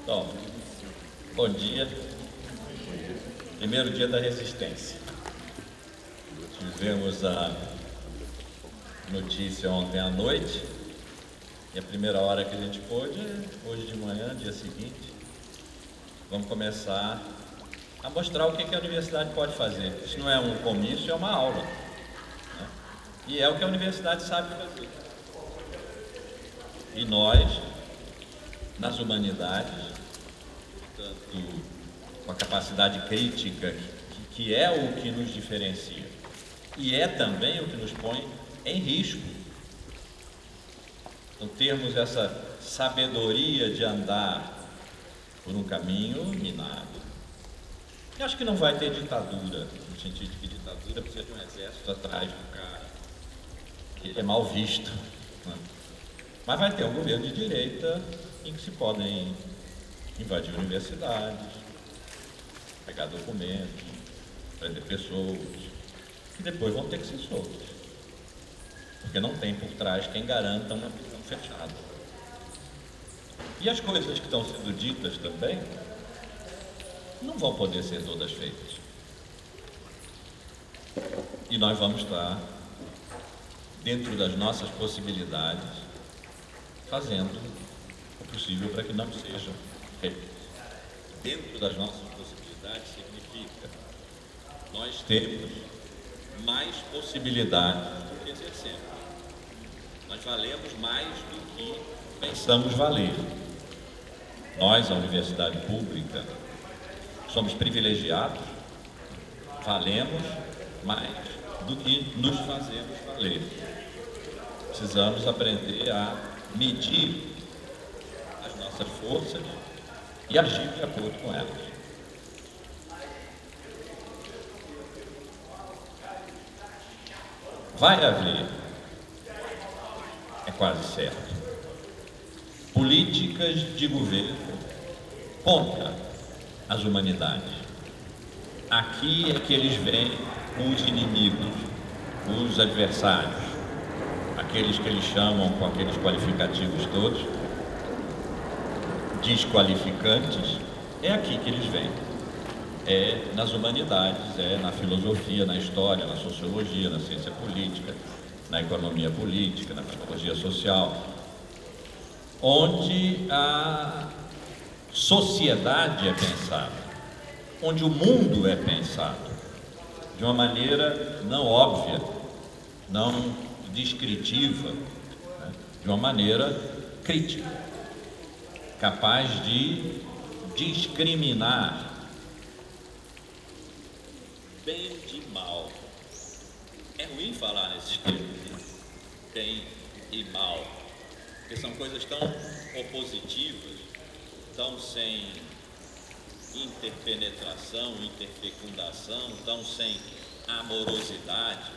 Então, bom dia. Primeiro dia da resistência. Tivemos a notícia ontem à noite e a primeira hora que a gente pôde, hoje de manhã, dia seguinte, vamos começar a mostrar o que a universidade pode fazer. Isso não é um comício, é uma aula, né? E é o que a universidade sabe fazer. E nós, nas humanidades, tanto com a capacidade crítica, que é o que nos diferencia, e é também o que nos põe em risco. Então, termos essa sabedoria de andar por um caminho minado. Eu acho que não vai ter ditadura, no sentido de que ditadura precisa de um exército atrás do cara, que é mal visto, né? Mas vai ter um governo de direita em que se podem invadir universidades, pegar documentos, prender pessoas, que depois vão ter que ser soltos, porque não tem por trás quem garanta uma prisão fechada. E as coisas que estão sendo ditas também não vão poder ser todas feitas. E nós vamos estar, dentro das nossas possibilidades, fazendo o possível para que não sejam feitas. Dentro das nossas possibilidades significa nós temos mais possibilidades do que exercemos. Nós valemos mais do que pensamos valer. Nós, a universidade pública, somos privilegiados, valemos mais do que nos fazemos valer. Precisamos aprender a medir as nossas forças e agir de acordo com elas. Vai haver, é quase certo, políticas de governo contra as humanidades. Aqui é que eles veem os inimigos, os adversários, aqueles que eles chamam com aqueles qualificativos todos, desqualificantes, é aqui que eles vêm. É nas humanidades, é na filosofia, na história, na sociologia, na ciência política, na economia política, na psicologia social, onde a sociedade é pensada, onde o mundo é pensado de uma maneira não óbvia, não descritiva, né? De uma maneira crítica, capaz de discriminar bem de mal. É ruim falar nesses termos de bem e mal, porque são coisas tão opositivas, tão sem interpenetração, interfecundação, tão sem amorosidade.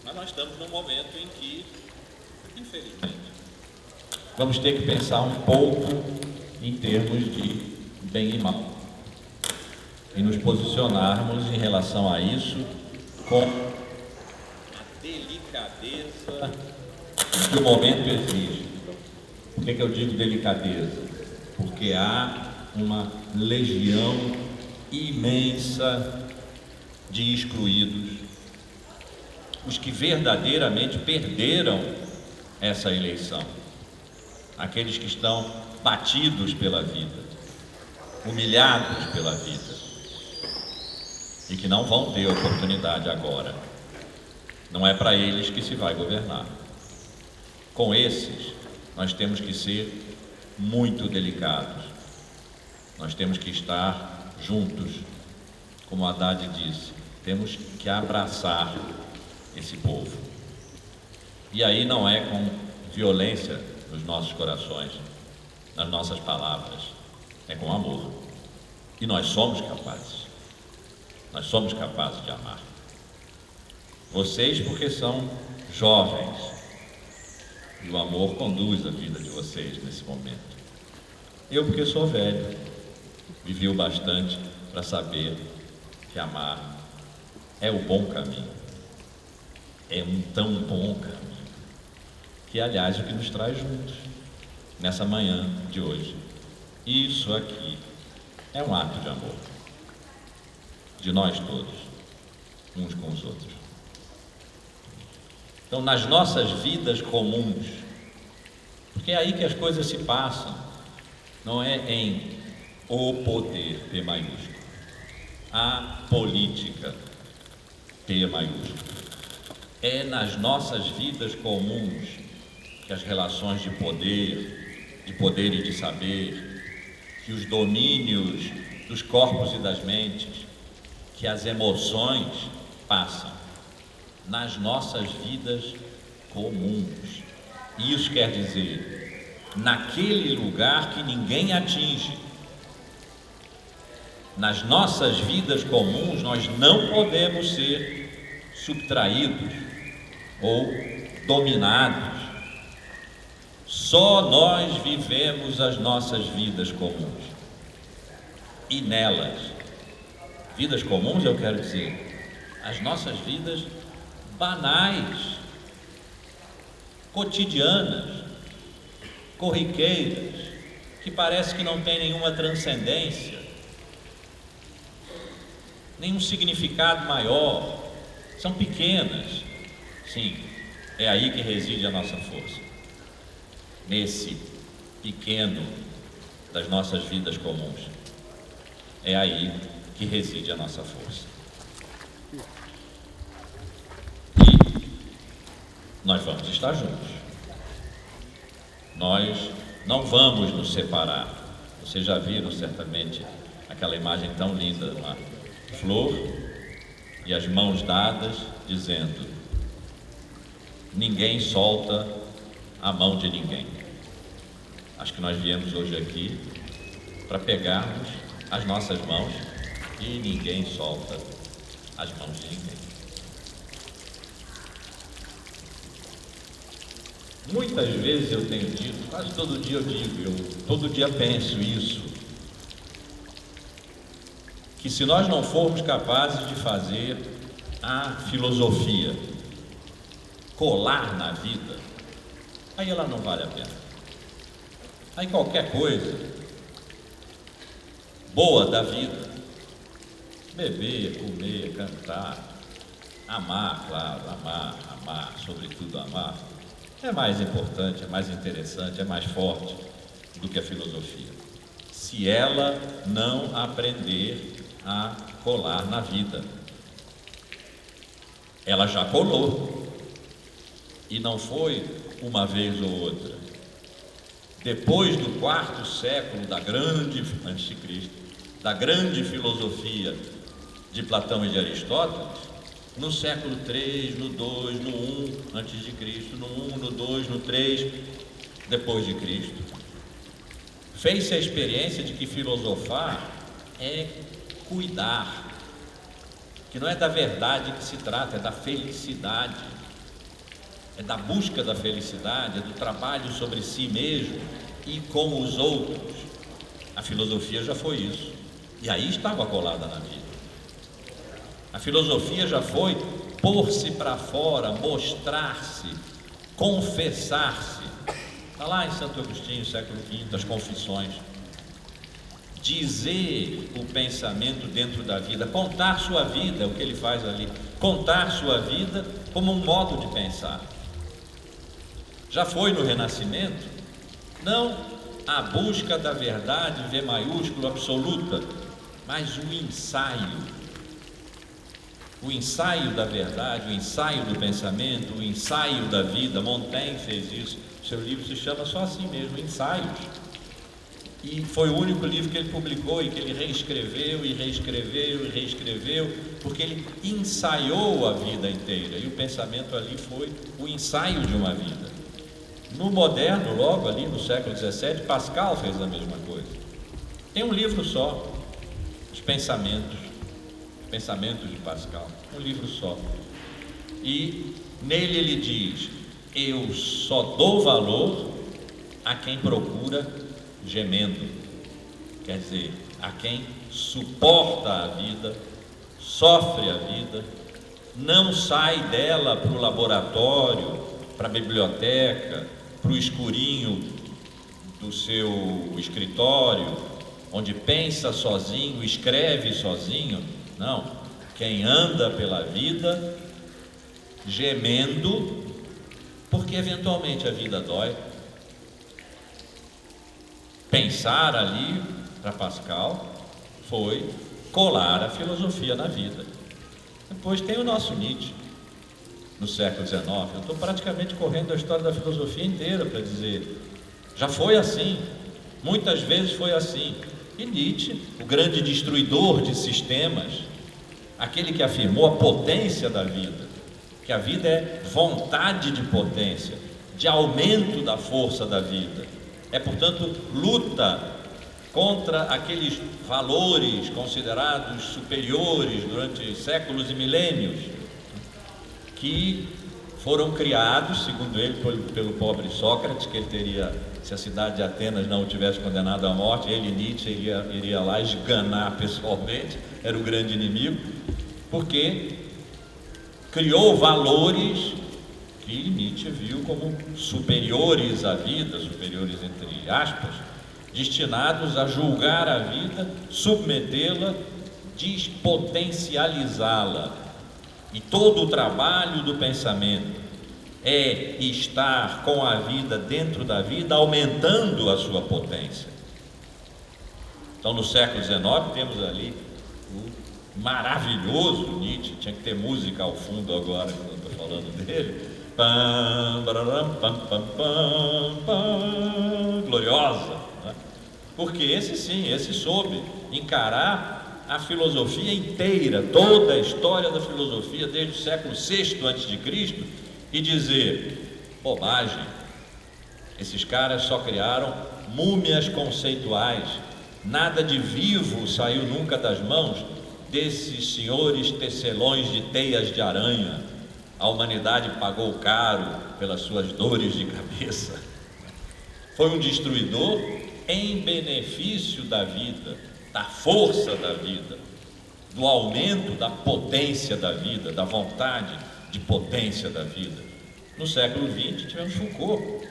Mas nós estamos num momento em que, infelizmente, vamos ter que pensar um pouco em termos de bem e mal e nos posicionarmos em relação a isso com a delicadeza que o momento exige. Por que eu digo delicadeza? Porque há uma legião imensa de excluídos, os que verdadeiramente perderam essa eleição, aqueles que estão batidos pela vida, humilhados pela vida e que não vão ter oportunidade agora. Não é para eles que se vai governar. Com esses, nós temos que ser muito delicados. Nós temos que estar juntos, como Haddad disse, temos que abraçar esse povo. E aí não é com violência nos nossos corações, nas nossas palavras, é com amor. E nós somos capazes de amar. Vocês porque são jovens, e o amor conduz a vida de vocês nesse momento. Eu porque sou velho, vivi o bastante para saber que amar é o bom caminho, é um tão bom caminho, que aliás é o que nos traz juntos, nessa manhã de hoje. Isso aqui é um ato de amor, de nós todos, uns com os outros. Então, nas nossas vidas comuns, porque é aí que as coisas se passam, não é em o poder, P maiúsculo, a política, P maiúsculo, é nas nossas vidas comuns que as relações de poder e de saber, que os domínios dos corpos e das mentes, que as emoções passam nas nossas vidas comuns. Isso quer dizer, naquele lugar que ninguém atinge. Nas nossas vidas comuns, nós não podemos ser subtraídos ou dominados. Só nós vivemos as nossas vidas comuns. E nelas, vidas comuns, eu quero dizer, as nossas vidas banais, cotidianas, corriqueiras, que parece que não tem nenhuma transcendência, nenhum significado maior, são pequenas. Sim, é aí que reside a nossa força, nesse pequeno das nossas vidas comuns, é aí que reside a nossa força. Nós vamos estar juntos, nós não vamos nos separar. Vocês já viram certamente aquela imagem tão linda, uma flor e as mãos dadas, dizendo: ninguém solta a mão de ninguém. Acho que nós viemos hoje aqui para pegarmos as nossas mãos e ninguém solta as mãos de ninguém. Muitas vezes eu tenho dito, quase todo dia eu digo, todo dia penso isso, que se nós não formos capazes de fazer a filosofia colar na vida, aí ela não vale a pena. Aí qualquer coisa boa da vida, beber, comer, cantar, amar, claro, amar, sobretudo amar, é mais importante, é mais interessante, é mais forte do que a filosofia, se ela não aprender a colar na vida. Ela já colou, e não foi uma vez ou outra. Depois do 4º século da grande anticristo, da grande filosofia de Platão e de Aristóteles, no século 3, no 2, no 1 antes de Cristo, no 1, no 2, no 3 depois de Cristo. Fez-se a experiência de que filosofar é cuidar, que não é da verdade que se trata, é da felicidade, é da busca da felicidade, é do trabalho sobre si mesmo e com os outros. A filosofia já foi isso, e aí estava colada na vida. A filosofia já foi pôr-se para fora, mostrar-se, confessar-se. Está lá em Santo Agostinho, século V, as Confissões. Dizer o pensamento dentro da vida, contar sua vida, é o que ele faz ali. Contar sua vida como um modo de pensar. Já foi no Renascimento, não a busca da verdade, V maiúsculo, absoluta, mas o ensaio. O ensaio da verdade, o ensaio do pensamento, o ensaio da vida. Montaigne fez isso, seu livro se chama só assim mesmo, Ensaios, e foi o único livro que ele publicou e que ele reescreveu e reescreveu e reescreveu, porque ele ensaiou a vida inteira, e o pensamento ali foi o ensaio de uma vida. No moderno, logo ali no século XVII, Pascal fez a mesma coisa. Tem um livro só, Os Pensamentos de Pascal, um livro só, e nele ele diz: eu só dou valor a quem procura gemendo, quer dizer, a quem suporta a vida, sofre a vida, não sai dela para o laboratório, para a biblioteca, para o escurinho do seu escritório, onde pensa sozinho, escreve sozinho. Não, quem anda pela vida gemendo, porque eventualmente a vida dói. Pensar ali, para Pascal, foi colar a filosofia na vida. Depois tem o nosso Nietzsche, no século XIX. Eu estou praticamente correndo a história da filosofia inteira para dizer, já foi assim, muitas vezes foi assim. E Nietzsche, o grande destruidor de sistemas, aquele que afirmou a potência da vida, que a vida é vontade de potência, de aumento da força da vida, é, portanto, luta contra aqueles valores considerados superiores durante séculos e milênios, que foram criados, segundo ele, pelo pobre Sócrates, que ele teria, se a cidade de Atenas não o tivesse condenado à morte, ele, Nietzsche, iria lá esganar pessoalmente, era o grande inimigo, porque criou valores que Nietzsche viu como superiores à vida, superiores entre aspas, destinados a julgar a vida, submetê-la, despotencializá-la. E todo o trabalho do pensamento é estar com a vida dentro da vida, aumentando a sua potência. Então, no século XIX, temos ali o maravilhoso Nietzsche, tinha que ter música ao fundo agora, quando eu estou falando dele, pam, bararam, pam, pam, pam, pam, gloriosa, né? Porque esse sim, esse soube encarar a filosofia inteira, toda a história da filosofia desde o século VI a.C. e dizer, bobagem, esses caras só criaram múmias conceituais, nada de vivo saiu nunca das mãos desses senhores tecelões de teias de aranha. A humanidade pagou caro pelas suas dores de cabeça. Foi um destruidor em benefício da vida, da força da vida, do aumento da potência da vida, da vontade de potência da vida. No século XX tivemos Foucault,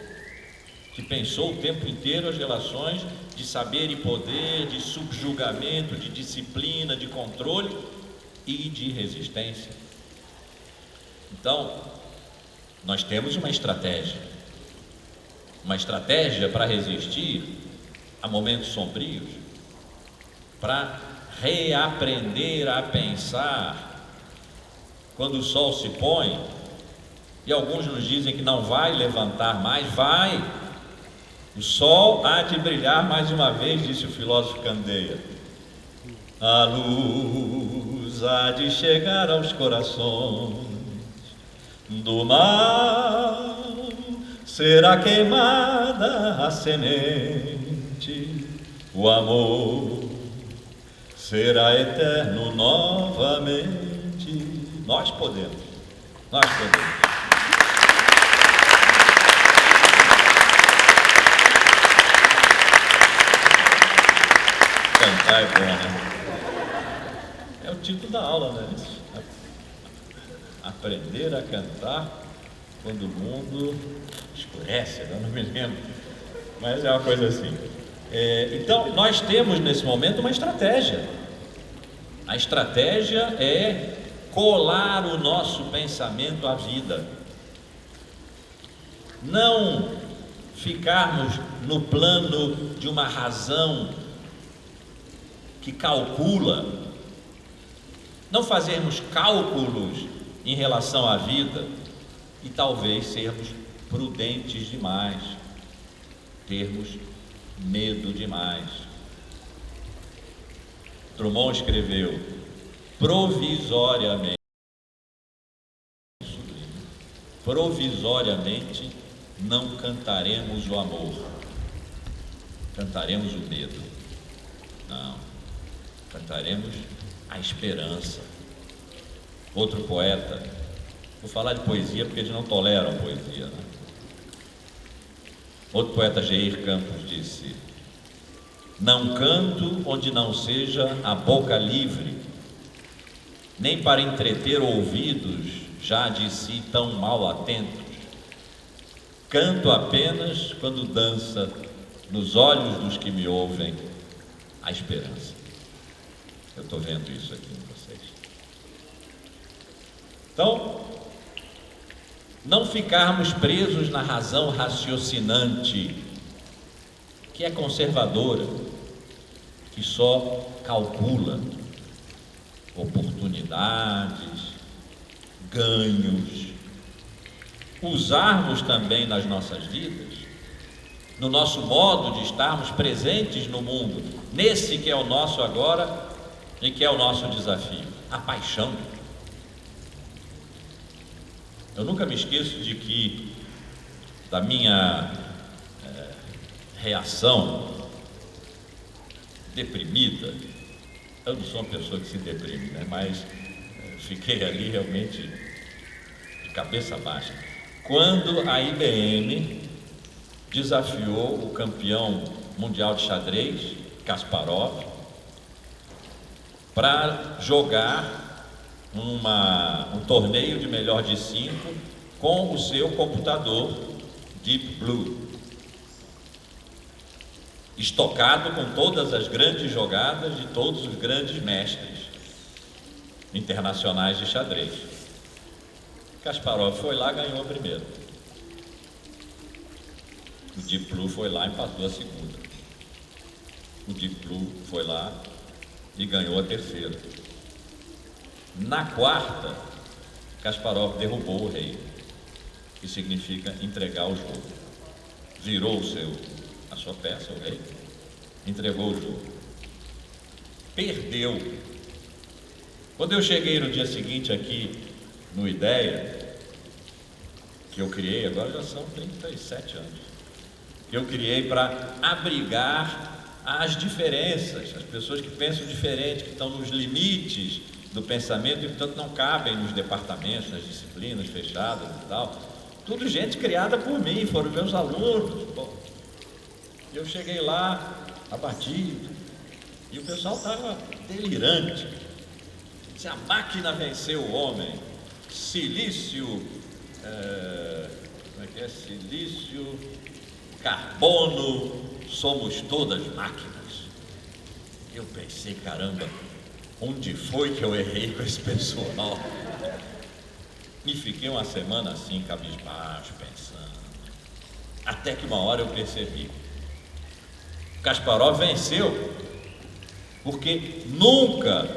que pensou o tempo inteiro as relações de saber e poder, de subjugamento, de disciplina, de controle e de resistência. Então, nós temos uma estratégia para resistir a momentos sombrios, para reaprender a pensar quando o sol se põe, e alguns nos dizem que não vai levantar mais, vai. O sol há de brilhar mais uma vez, disse o filósofo Candeia. A luz há de chegar aos corações. Do mal será queimada a semente, o amor será eterno novamente. Nós podemos, nós podemos. Cantar é bom, né? É o título da aula, né? Aprender a cantar quando o mundo escurece, eu não me lembro, mas é uma coisa assim. Então, nós temos nesse momento uma estratégia. A estratégia é colar o nosso pensamento à vida. Não ficarmos no plano de uma razão que calcula, não fazermos cálculos em relação à vida e talvez sermos prudentes demais, termos medo demais. Drummond escreveu: provisoriamente não cantaremos o amor, cantaremos o medo. Não, cantaremos a esperança. Outro poeta, vou falar de poesia porque eles não toleram a poesia, né? Outro poeta, Jair Campos, disse: não canto onde não seja a boca livre, nem para entreter ouvidos já de si tão mal atentos. Canto apenas quando dança nos olhos dos que me ouvem a esperança. Eu estou vendo isso aqui em vocês. Então, não ficarmos presos na razão raciocinante, que é conservadora, que só calcula oportunidades, ganhos. Usarmos também nas nossas vidas, no nosso modo de estarmos presentes no mundo, nesse que é o nosso agora e que é o nosso desafio, a paixão. Eu nunca me esqueço de que, da minha reação deprimida, eu não sou uma pessoa que se deprime, né? Mas fiquei ali realmente de cabeça baixa, quando a IBM desafiou o campeão mundial de xadrez, Kasparov, para jogar um torneio de melhor de 5 com o seu computador Deep Blue, estocado com todas as grandes jogadas de todos os grandes mestres internacionais de xadrez. Kasparov foi lá e ganhou a primeira. O Deep Blue foi lá e empatou a segunda. O Deep Blue foi lá e ganhou a terceira. Na quarta, Kasparov derrubou o rei, que significa entregar o jogo. Virou a sua peça, o rei, entregou o jogo. Perdeu. Quando eu cheguei no dia seguinte aqui no Ideia, que eu criei, agora já são 37 anos, que eu criei para abrigar as diferenças, as pessoas que pensam diferente, que estão nos limites do pensamento e, portanto, não cabem nos departamentos, nas disciplinas fechadas e tal. Tudo gente criada por mim, foram meus alunos. Bom, eu cheguei lá, abatido, e o pessoal estava delirante. Se a máquina venceu o homem, silício, como é que é? Silício, carbono, somos todas máquinas. Eu pensei, caramba, onde foi que eu errei com esse pessoal? E fiquei uma semana assim, cabisbaixo, pensando. Até que uma hora eu percebi. Kasparov venceu, porque nunca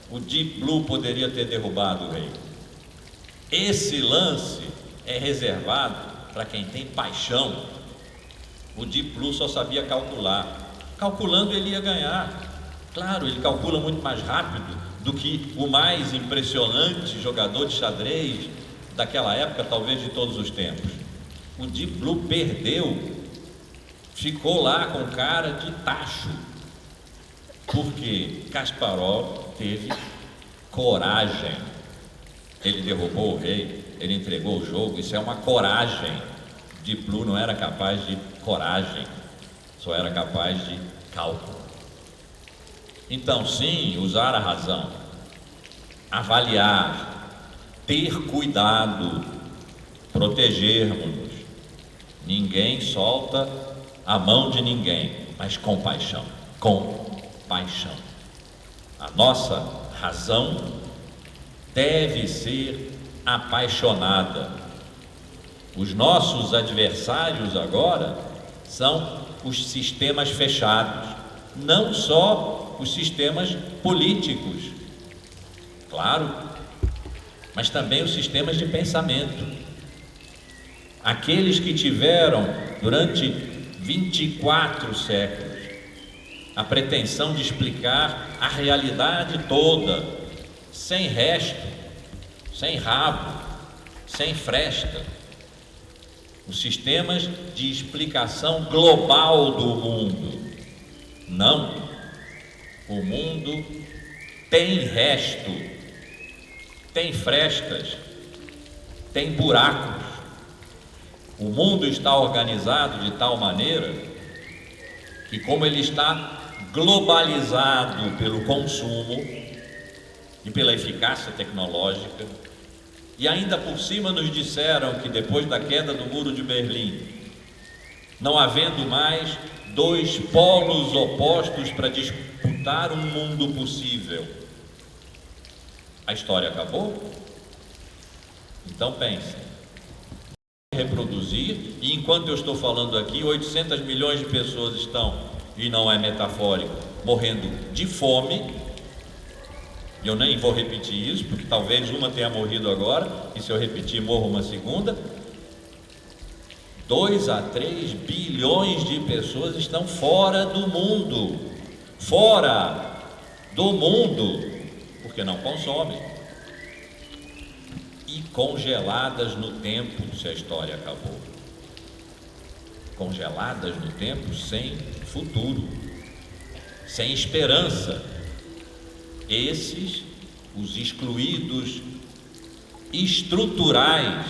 o Deep Blue poderia ter derrubado o rei. Esse lance é reservado para quem tem paixão. O Deep Blue só sabia calcular. Calculando ele ia ganhar. Claro, ele calcula muito mais rápido do que o mais impressionante jogador de xadrez daquela época, talvez de todos os tempos. O Deep Blue perdeu, ficou lá com cara de tacho, porque Kasparov teve coragem. Ele derrubou o rei, ele entregou o jogo, isso é uma coragem. Deep Blue não era capaz de coragem, só era capaz de cálculo. Então, sim, usar a razão, avaliar, ter cuidado, protegermos-nos. Ninguém solta a mão de ninguém, mas com paixão, com paixão. A nossa razão deve ser apaixonada. Os nossos adversários agora são os sistemas fechados, não só os sistemas políticos, claro, mas também os sistemas de pensamento. Aqueles que tiveram durante 24 séculos a pretensão de explicar a realidade toda, sem resto, sem rabo, sem fresta. Os sistemas de explicação global do mundo. Não, o mundo tem resto, tem frestas, tem buracos. O mundo está organizado de tal maneira que, como ele está globalizado pelo consumo e pela eficácia tecnológica, e ainda por cima nos disseram que depois da queda do Muro de Berlim, não havendo mais dois polos opostos para disputar um mundo possível, a história acabou? Então pensem, reproduzir, e enquanto eu estou falando aqui, 800 milhões de pessoas estão, e não é metafórico, morrendo de fome. E eu nem vou repetir isso, porque talvez uma tenha morrido agora, e se eu repetir, morra uma segunda. 2 a 3 bilhões de pessoas estão fora do mundo, porque não consomem, e congeladas no tempo, se a história acabou. Congeladas no tempo, sem futuro, sem esperança. Esses, os excluídos estruturais,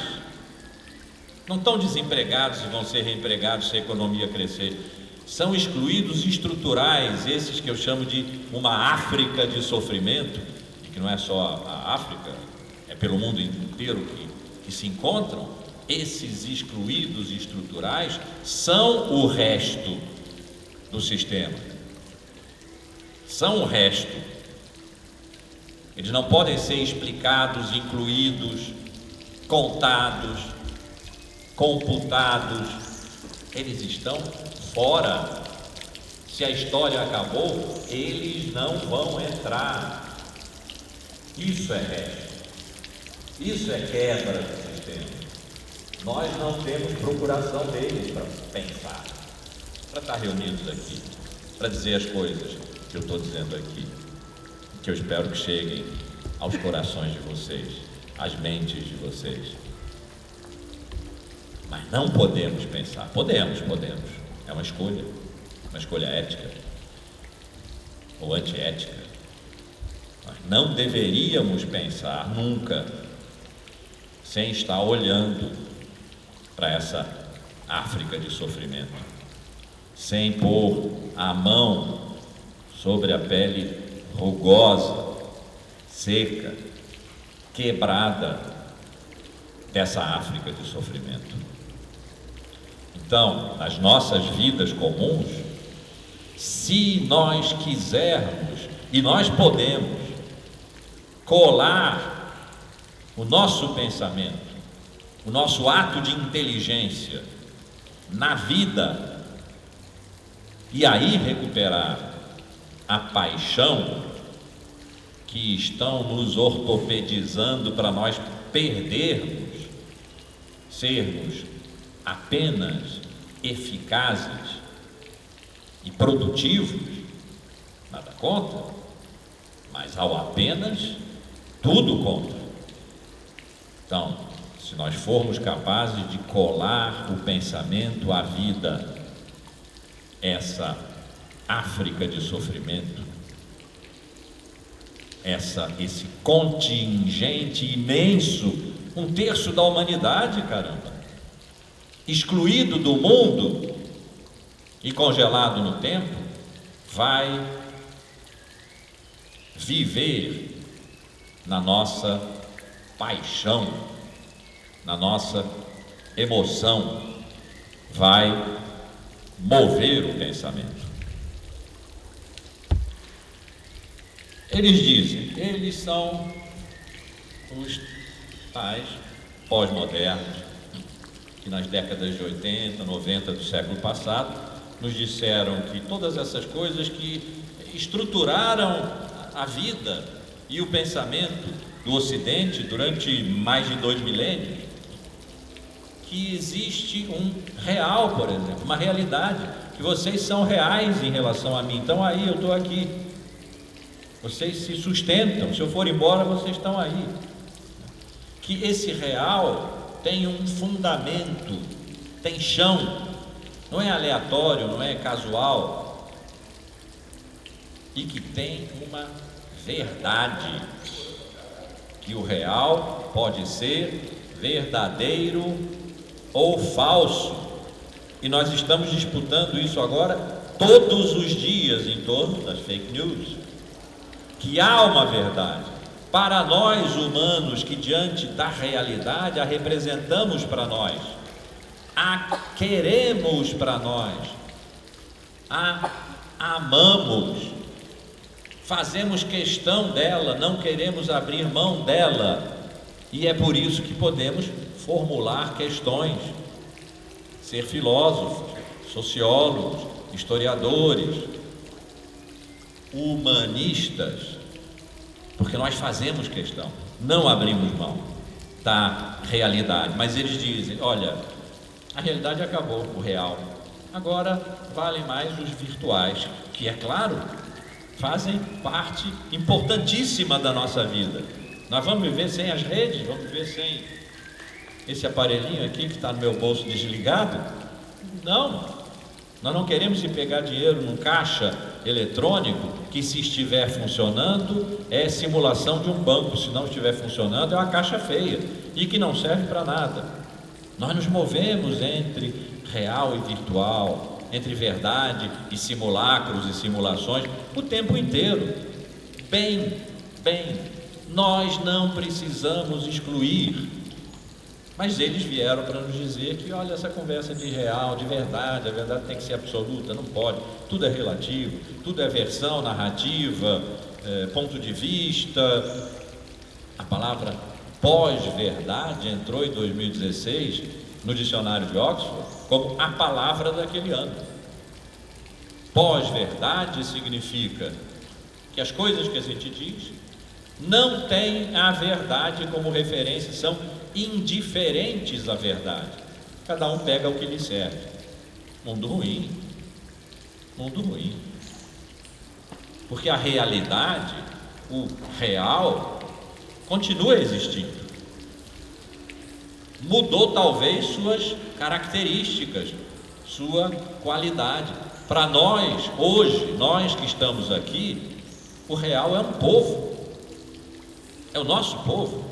não estão desempregados e vão ser reempregados se a economia crescer. São excluídos estruturais, esses que eu chamo de uma África de sofrimento, e que não é só a África, é pelo mundo inteiro que se encontram. Esses excluídos estruturais são o resto do sistema, são o resto. Eles não podem ser explicados, incluídos, contados, computados. Eles estão fora. Se a história acabou, eles não vão entrar. Isso é resto. Isso é quebra do sistema. Nós não temos procuração deles para pensar, para estar reunidos aqui, para dizer as coisas que eu estou dizendo aqui, que eu espero que cheguem aos corações de vocês, às mentes de vocês. Mas não podemos pensar. Podemos. É uma escolha ética ou antiética. Nós não deveríamos pensar nunca sem estar olhando para essa África de sofrimento, sem pôr a mão sobre a pele rugosa, seca, quebrada dessa África de sofrimento. Então, nas nossas vidas comuns, se nós quisermos, e nós podemos, colar o nosso pensamento, o nosso ato de inteligência na vida, e aí recuperar a paixão que estão nos ortopedizando para nós perdermos, sermos apenas eficazes e produtivos, nada mais. contra, mas ao apenas tudo contra. Então, se nós formos capazes de colar o pensamento à vida, essa África de sofrimento, esse contingente imenso, 1/3 da humanidade, caramba, excluído do mundo e congelado no tempo, vai viver na nossa paixão, na nossa emoção, vai mover o pensamento. Eles dizem, eles são os tais pós-modernos, que nas décadas de 80, 90 do século passado, nos disseram que todas essas coisas que estruturaram a vida e o pensamento do Ocidente durante mais de 2 milênios, que existe um real, por exemplo, uma realidade, que vocês são reais em relação a mim. Então aí, eu estou aqui, vocês se sustentam, se eu for embora, vocês estão aí. Que esse real tem um fundamento, tem chão, não é aleatório, não é casual, e que tem uma verdade, que o real pode ser verdadeiro ou falso, e nós estamos disputando isso agora todos os dias em torno das fake news, que há uma verdade. Para nós humanos que diante da realidade a representamos para nós, a queremos para nós, a amamos, fazemos questão dela, não queremos abrir mão dela, e é por isso que podemos formular questões, ser filósofos, sociólogos, historiadores, humanistas, porque nós fazemos questão, não abrimos mão da realidade. Mas eles dizem, olha, a realidade acabou, o real, agora valem mais os virtuais, que é claro, fazem parte importantíssima da nossa vida. Nós vamos viver sem as redes, vamos viver sem esse aparelhinho aqui que está no meu bolso desligado? Não, nós não queremos ir pegar dinheiro num caixa eletrônico que, se estiver funcionando, é simulação de um banco, se não estiver funcionando, é uma caixa feia e que não serve para nada. Nós nos movemos entre real e virtual, entre verdade e simulacros e simulações o tempo inteiro. Bem, nós não precisamos excluir, mas eles vieram para nos dizer que, olha, essa conversa de real, de verdade, a verdade tem que ser absoluta, não pode, tudo é relativo, tudo é versão, narrativa, ponto de vista. A palavra pós-verdade entrou em 2016 no dicionário de Oxford como a palavra daquele ano. Pós-verdade significa que as coisas que a gente diz não têm a verdade como referência, são indiferentes à verdade. Cada um pega o que lhe serve. Mundo ruim. Porque a realidade, o real, continua existindo. Mudou talvez suas características, sua qualidade. Para nós, hoje, nós que estamos aqui, o real é um povo. É o nosso povo.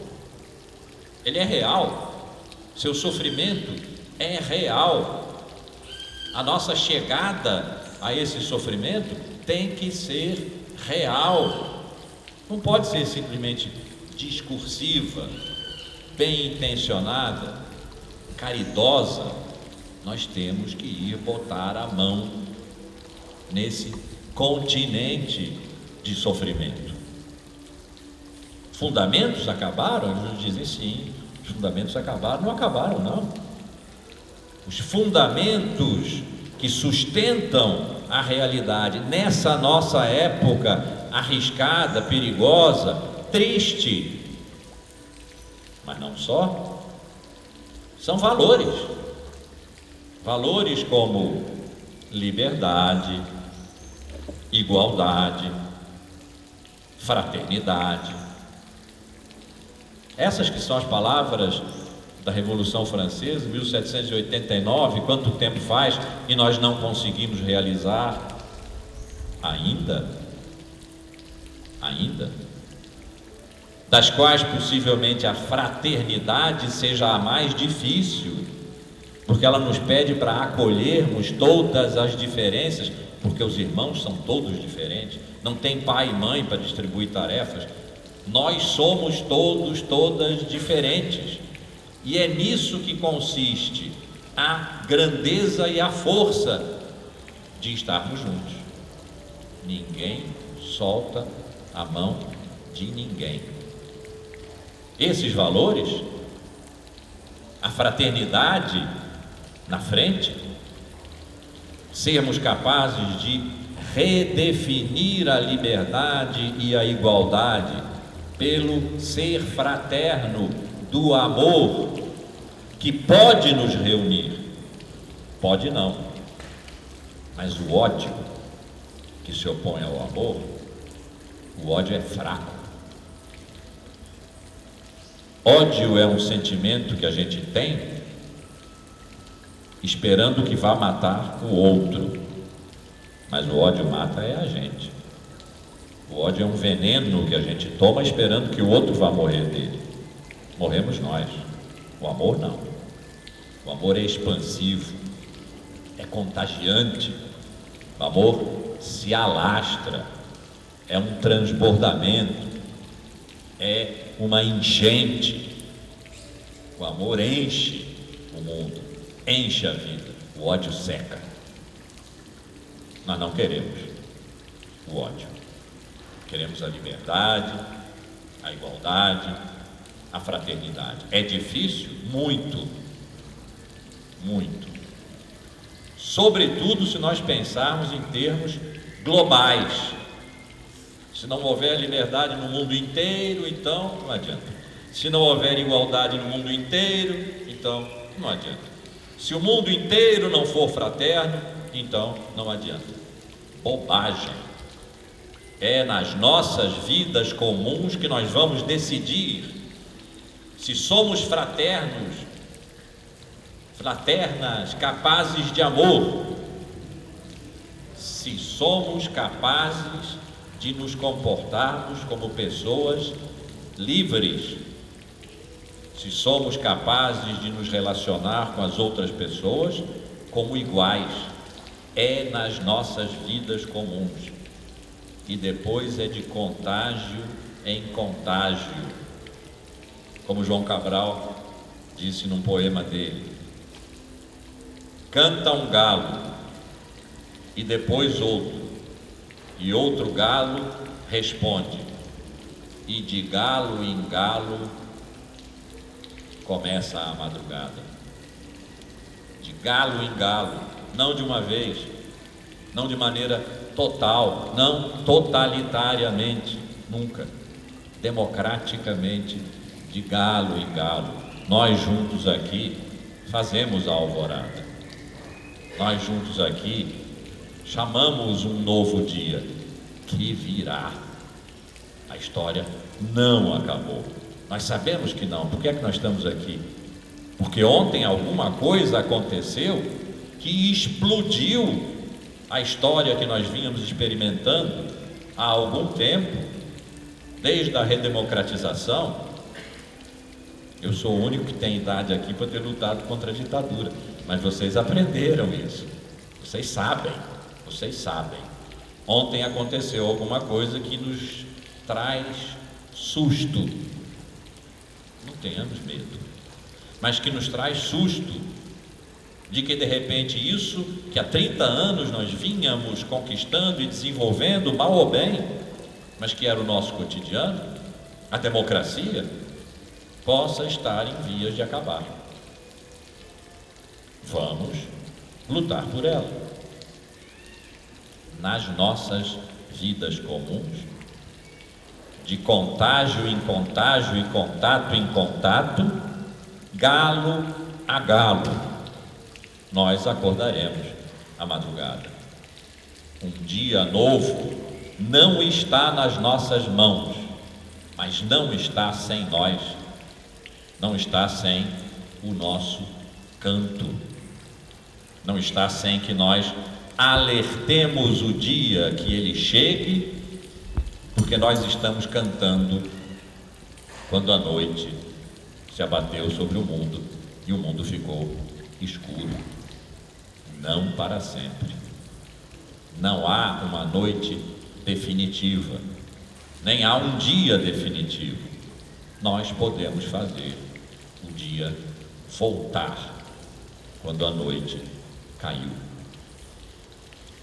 Ele é real. Seu sofrimento é real. A nossa chegada a esse sofrimento tem que ser real. Não pode ser simplesmente discursiva, bem intencionada, caridosa. Nós temos que ir botar a mão nesse continente de sofrimento. Fundamentos acabaram? Eles nos dizem sim, os fundamentos acabaram. Não acabaram, não. Os fundamentos que sustentam a realidade nessa nossa época arriscada, perigosa, triste, mas não só, são valores. Valores como liberdade, igualdade, fraternidade. Essas que são as palavras da Revolução Francesa, 1789, quanto tempo faz e nós não conseguimos realizar ainda, das quais possivelmente a fraternidade seja a mais difícil, porque ela nos pede para acolhermos todas as diferenças, porque os irmãos são todos diferentes, não tem pai e mãe para distribuir tarefas, nós somos todas diferentes, e é nisso que consiste a grandeza e a força de estarmos juntos. Ninguém solta a mão de ninguém. Esses valores, a fraternidade na frente, sermos capazes de redefinir a liberdade e a igualdade pelo ser fraterno do amor, que pode nos reunir, pode não, mas o ódio que se opõe ao amor, o ódio é fraco. Ódio é um sentimento que a gente tem esperando que vá matar o outro, mas o ódio mata é a gente. O ódio é um veneno que a gente toma esperando que o outro vá morrer dele. Morremos nós. O amor não. O amor é expansivo, é contagiante. O amor se alastra, é um transbordamento, é uma enchente. O amor enche o mundo, enche a vida. O ódio seca. Nós não queremos o ódio. Queremos a liberdade, a igualdade, a fraternidade. É difícil? Muito. Muito. Sobretudo se nós pensarmos em termos globais. Se não houver liberdade no mundo inteiro, então não adianta. Se não houver igualdade no mundo inteiro, então não adianta. Se o mundo inteiro não for fraterno, então não adianta. Bobagem. É nas nossas vidas comuns que nós vamos decidir se somos fraternos, fraternas, capazes de amor, se somos capazes de nos comportarmos como pessoas livres, se somos capazes de nos relacionar com as outras pessoas como iguais. É nas nossas vidas comuns. E depois é de contágio em contágio. Como João Cabral disse num poema dele: canta um galo, e depois outro, e outro galo responde, e de galo em galo começa a madrugada. De galo em galo, não de uma vez, não de maneira total, não totalitariamente, nunca, democraticamente, de galo em galo. Nós juntos aqui fazemos a alvorada, nós juntos aqui chamamos um novo dia que virá. A história não acabou, nós sabemos que não. Por que é que nós estamos aqui? Porque ontem alguma coisa aconteceu que explodiu a história que nós vínhamos experimentando há algum tempo, desde a redemocratização. Eu sou o único que tem idade aqui para ter lutado contra a ditadura, mas vocês aprenderam isso, vocês sabem. Ontem aconteceu alguma coisa que nos traz susto, não tenhamos medo, mas que nos traz susto, de que de repente isso que há 30 anos nós vínhamos conquistando e desenvolvendo, mal ou bem, mas que era o nosso cotidiano, a democracia, possa estar em vias de acabar. Vamos lutar por ela. Nas nossas vidas comuns, de contágio em contágio e contato em contato, galo a galo, nós acordaremos à madrugada. Um dia novo não está nas nossas mãos, mas não está sem nós, não está sem o nosso canto, não está sem que nós alertemos o dia que ele chegue, porque nós estamos cantando quando a noite se abateu sobre o mundo e o mundo ficou escuro. Não para sempre. Não há uma noite definitiva, nem há um dia definitivo. Nós podemos fazer o dia voltar quando a noite caiu,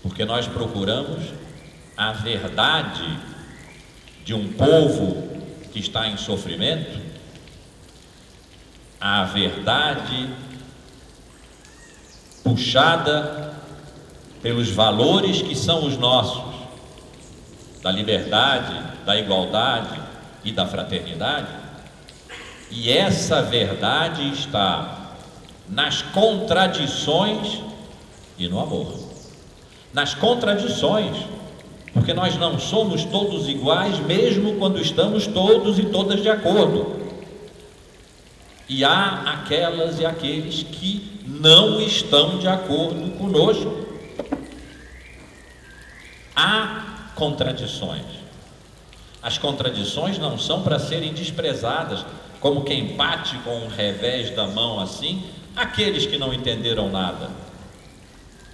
porque nós procuramos a verdade de um povo que está em sofrimento, a verdade puxada pelos valores que são os nossos, da liberdade, da igualdade e da fraternidade. E essa verdade está nas contradições e no amor. Nas contradições, porque nós não somos todos iguais, mesmo quando estamos todos e todas de acordo. E há aquelas e aqueles que não estão de acordo conosco. Há contradições. As contradições não são para serem desprezadas, como quem bate com um revés da mão assim, aqueles que não entenderam nada,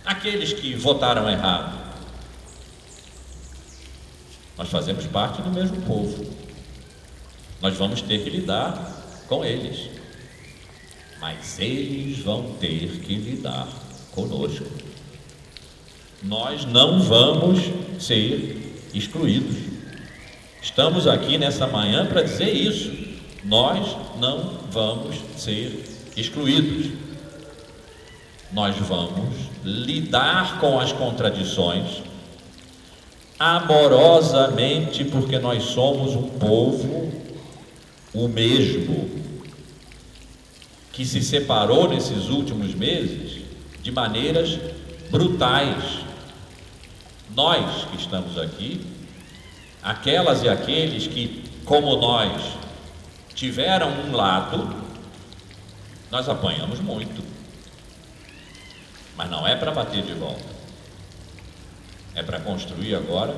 aqueles que votaram errado. Nós fazemos parte do mesmo povo, nós vamos ter que lidar com eles, mas eles vão ter que lidar conosco. Nós não vamos ser excluídos. Estamos aqui nessa manhã para dizer isso. Nós não vamos ser excluídos. Nós vamos lidar com as contradições amorosamente, porque nós somos um povo o mesmo, que se separou nesses últimos meses de maneiras brutais. Nós que estamos aqui, aquelas e aqueles que, como nós, tiveram um lado, nós apanhamos muito, mas não é para bater de volta, é para construir agora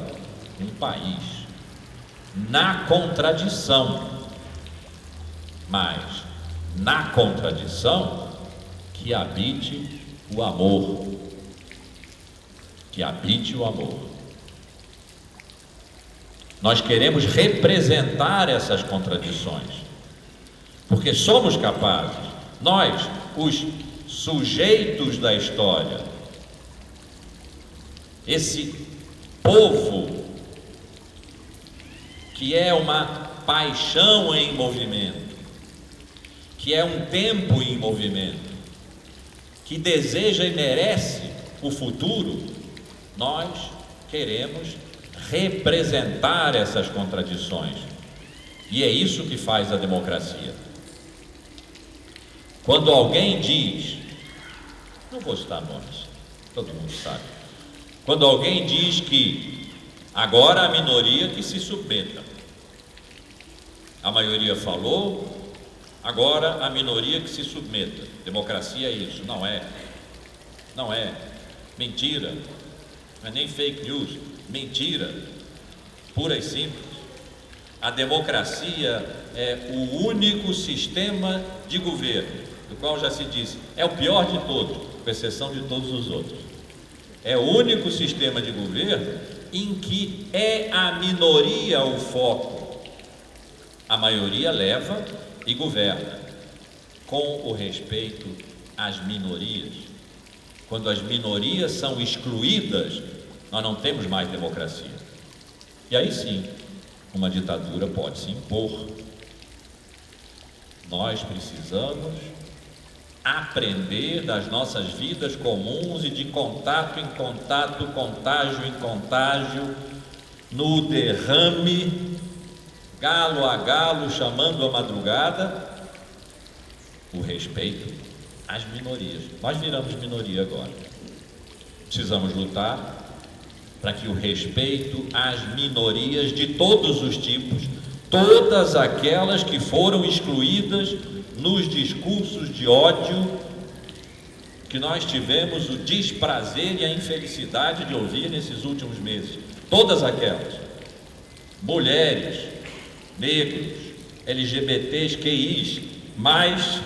um país na contradição, mas na contradição que habite o amor, que habite o amor. Nós queremos representar essas contradições, porque somos capazes, nós, os sujeitos da história, esse povo que é uma paixão em movimento, que é um tempo em movimento, que deseja e merece o futuro, nós queremos representar essas contradições, e é isso que faz a democracia. Quando alguém diz, não vou citar nomes, todo mundo sabe, quando alguém diz que agora a minoria que se submeta, a maioria falou, agora a minoria que se submeta, democracia é isso, não é, mentira, não é nem fake news, mentira, pura e simples. A democracia é o único sistema de governo, do qual já se disse, é o pior de todos, com exceção de todos os outros. É o único sistema de governo em que é a minoria o foco. A maioria leva e governa, com o respeito às minorias. Quando as minorias são excluídas, nós não temos mais democracia. E aí sim, uma ditadura pode se impor. Nós precisamos aprender das nossas vidas comuns e de contato em contato, contágio em contágio, no derrame, galo a galo, chamando a madrugada, o respeito às minorias. Nós viramos minoria agora. Precisamos lutar para que o respeito às minorias de todos os tipos, todas aquelas que foram excluídas nos discursos de ódio que nós tivemos o desprazer e a infelicidade de ouvir nesses últimos meses, todas aquelas, mulheres, negros, LGBTs, QIs, mais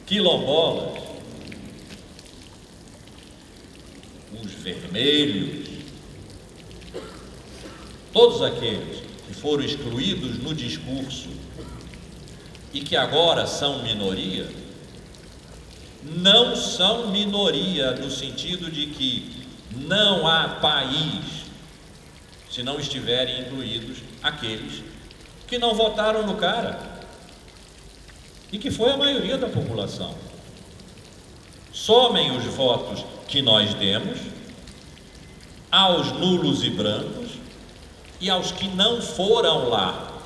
quilombolas, os vermelhos, todos aqueles que foram excluídos no discurso e que agora são minoria, não são minoria no sentido de que não há país se não estiverem incluídos aqueles que não votaram no cara e que foi a maioria da população. Somem os votos que nós demos aos nulos e brancos e aos que não foram lá.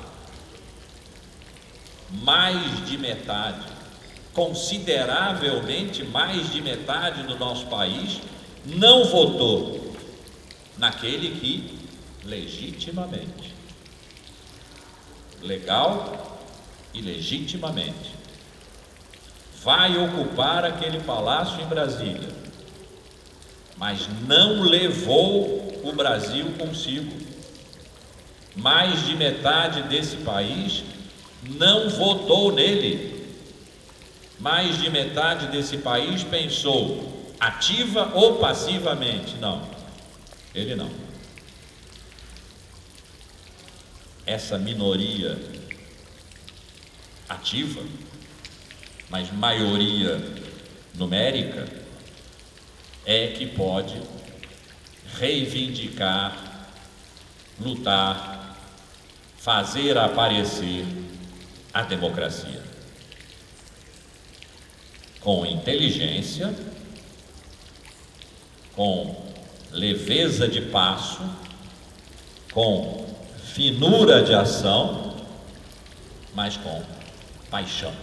Mais de metade, consideravelmente mais de metade do nosso país não votou naquele que legitimamente, legal e legitimamente, vai ocupar aquele palácio em Brasília, mas não levou o Brasil consigo. Mais de metade desse país não votou nele. Mais de metade desse país pensou ativa ou passivamente. Não, ele não. Essa minoria ativa, mas maioria numérica, é que pode reivindicar, lutar, fazer aparecer a democracia com inteligência, com leveza de passo, com finura de ação, mas com paixão.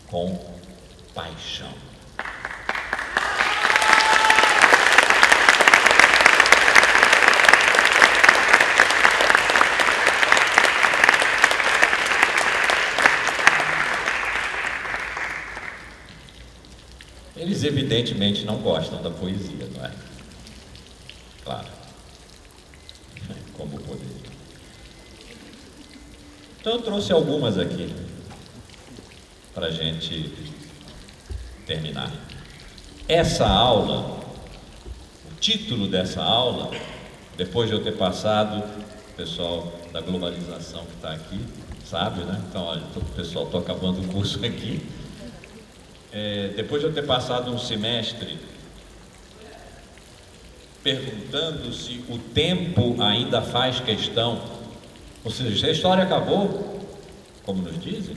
Com paixão. Eles evidentemente não gostam da poesia, não é? Claro. Como poder. Então eu trouxe algumas aqui para a gente terminar. Essa aula, o título dessa aula, depois de eu ter passado, o pessoal da globalização que está aqui, sabe, né? Então, olha, o pessoal, estou acabando o curso aqui. Depois de eu ter passado um semestre perguntando se o tempo ainda faz questão, ou seja, se a história acabou, como nos dizem,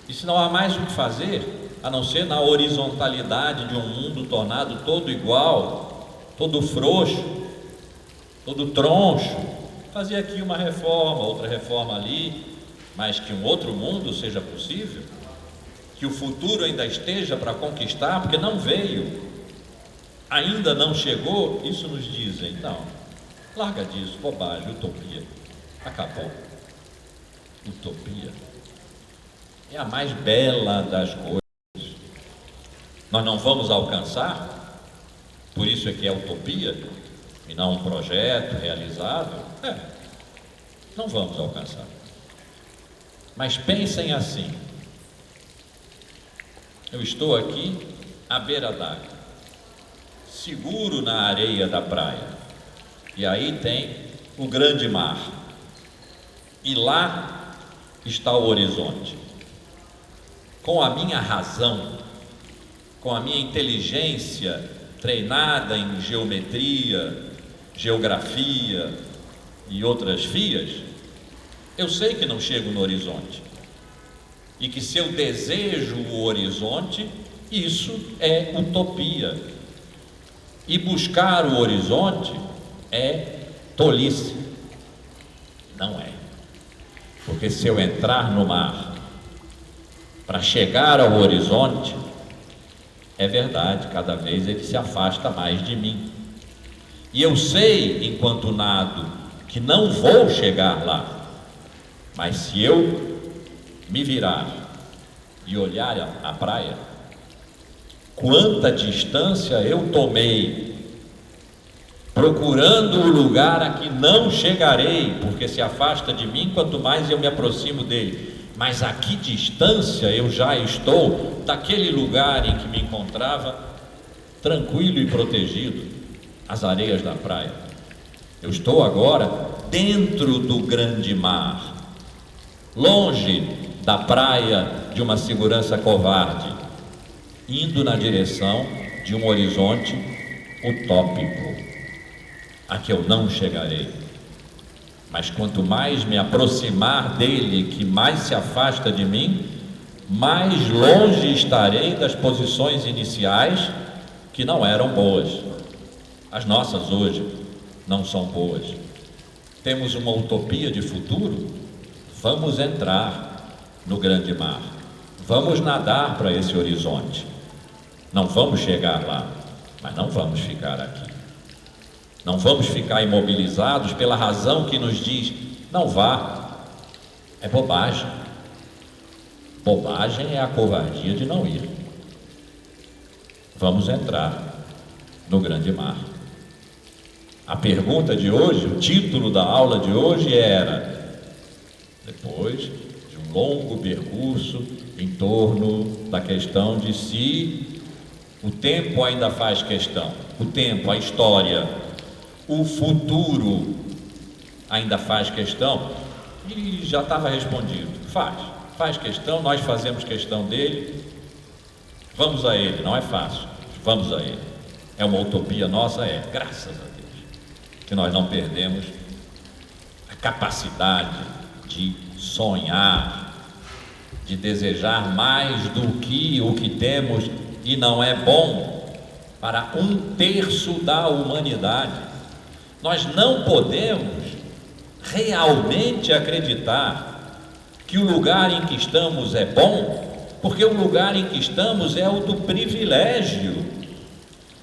e se não há mais o que fazer, a não ser na horizontalidade de um mundo tornado todo igual, todo frouxo, todo troncho, fazer aqui uma reforma, outra reforma ali, mas que um outro mundo seja possível, que o futuro ainda esteja para conquistar, porque não veio, ainda não chegou, isso nos dizem, não, larga disso, bobagem, utopia, acabou. Utopia é a mais bela das coisas. Nós não vamos alcançar, por isso é que é utopia, e não um projeto realizável, não vamos alcançar. Mas pensem assim, eu estou aqui à beira d'água, seguro na areia da praia, e aí tem o grande mar, e lá está o horizonte. Com a minha razão, com a minha inteligência treinada em geometria, geografia e outras fias, eu sei que não chego no horizonte. E que se eu desejo o horizonte, isso é utopia. E buscar o horizonte é tolice. Não é. Porque se eu entrar no mar para chegar ao horizonte, é verdade, cada vez ele se afasta mais de mim. E eu sei, enquanto nado, que não vou chegar lá. Mas se eu me virar e olhar a praia, quanta distância eu tomei, procurando o lugar a que não chegarei, porque se afasta de mim, quanto mais eu me aproximo dele. Mas a que distância eu já estou daquele lugar em que me encontrava, tranquilo e protegido, as areias da praia. Eu estou agora dentro do grande mar, longe da praia de uma segurança covarde, indo na direção de um horizonte utópico, a que eu não chegarei. Mas quanto mais me aproximar dele, que mais se afasta de mim, mais longe estarei das posições iniciais, que não eram boas. As nossas hoje não são boas. Temos uma utopia de futuro? Vamos entrar no grande mar, vamos nadar para esse horizonte. Não vamos chegar lá, mas não vamos ficar aqui. Não vamos ficar imobilizados pela razão que nos diz: não vá. É bobagem. Bobagem é a covardia de não ir. Vamos entrar no grande mar. A pergunta de hoje, o título da aula de hoje era: depois de um longo percurso em torno da questão de se o tempo ainda faz questão, o tempo, a história, o futuro ainda faz questão, e já estava respondido: faz questão, nós fazemos questão dele, vamos a ele. Não é fácil, vamos a ele. É uma utopia nossa? É, graças a Deus, que nós não perdemos a capacidade de sonhar, de desejar mais do que o que temos e não é bom para 1/3 da humanidade. Nós não podemos realmente acreditar que o lugar em que estamos é bom, porque o lugar em que estamos é o do privilégio.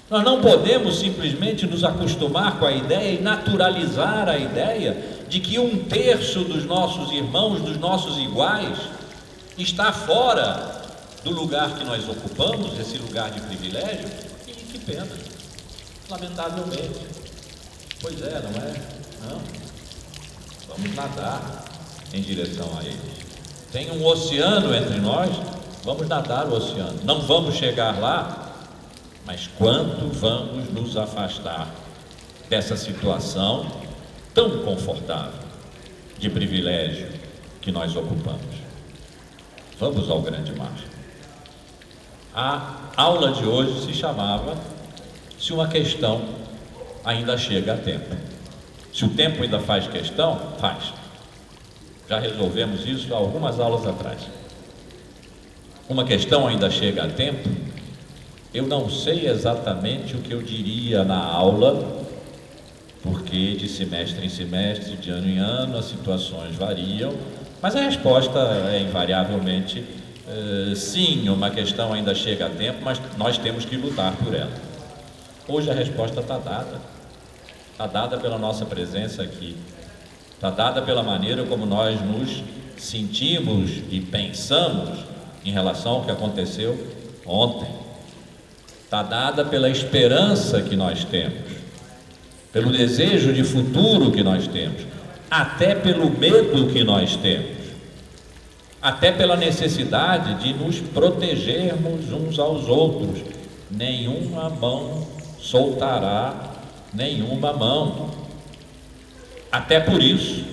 Nós não podemos simplesmente nos acostumar com a ideia e naturalizar a ideia de que 1/3 dos nossos irmãos, dos nossos iguais, está fora do lugar que nós ocupamos, esse lugar de privilégio. E que pena, lamentavelmente. Pois é, não é? Não. Vamos nadar em direção a ele. Tem um oceano entre nós, vamos nadar o oceano. Não vamos chegar lá, mas quanto vamos nos afastar dessa situação tão confortável, de privilégio que nós ocupamos. Vamos ao grande mar. A aula de hoje se chamava Se uma questão ainda chega a tempo. Se o tempo ainda faz questão, faz. Já resolvemos isso há algumas aulas atrás. Uma questão ainda chega a tempo. Eu não sei exatamente o que eu diria na aula, porque de semestre em semestre, de ano em ano, as situações variam, mas a resposta é invariavelmente sim, uma questão ainda chega a tempo, mas nós temos que lutar por ela. Hoje a resposta está dada pela nossa presença aqui, está dada pela maneira como nós nos sentimos e pensamos em relação ao que aconteceu ontem, está dada pela esperança que nós temos, pelo desejo de futuro que nós temos, até pelo medo que nós temos, até pela necessidade de nos protegermos uns aos outros. Nenhuma mão soltará nenhuma mão. Até por isso,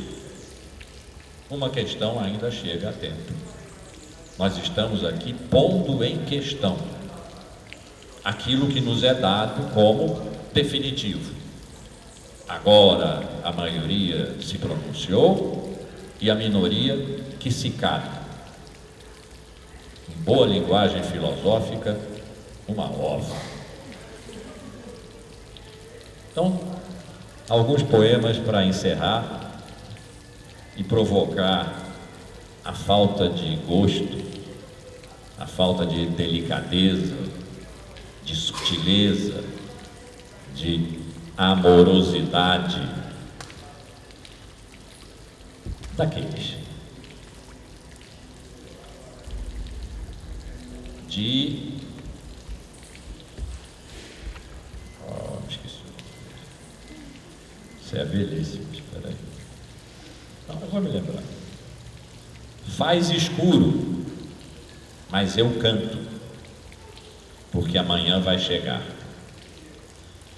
uma questão ainda chega a tempo. Nós estamos aqui pondo em questão aquilo que nos é dado como definitivo. Agora a maioria se pronunciou e a minoria que se cala. Em boa linguagem filosófica, uma ova. Então, alguns poemas para encerrar e provocar a falta de gosto, a falta de delicadeza, de sutileza, de amorosidade daqueles esqueci. Isso é a velhice, espera aí. Não, eu vou me lembrar. Faz escuro, mas eu canto, porque amanhã vai chegar.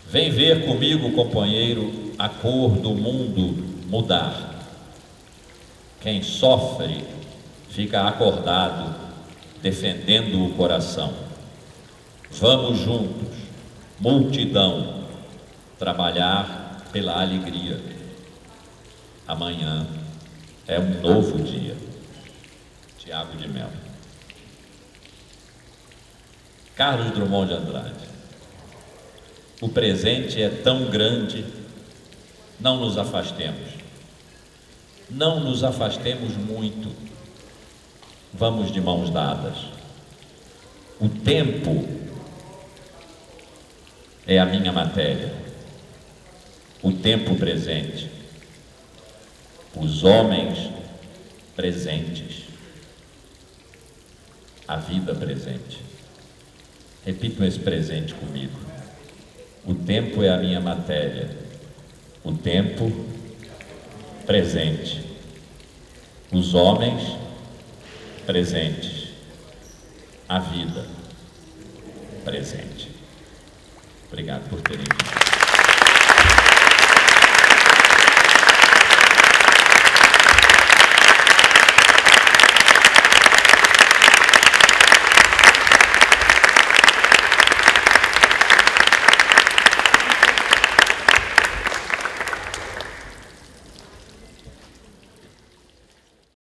Vem ver comigo, companheiro, a cor do mundo mudar. Quem sofre fica acordado, defendendo o coração. Vamos juntos, multidão, trabalhar pela alegria. Amanhã é um novo dia. Tiago de Mello. Carlos Drummond de Andrade. O presente é tão grande, não nos afastemos. Não nos afastemos muito. Vamos de mãos dadas. O tempo é a minha matéria. O tempo presente. Os homens presentes. A vida presente. Repitam esse presente comigo. O tempo é a minha matéria. O tempo presente. Os homens presentes. A vida presente. Obrigado por terem vindo.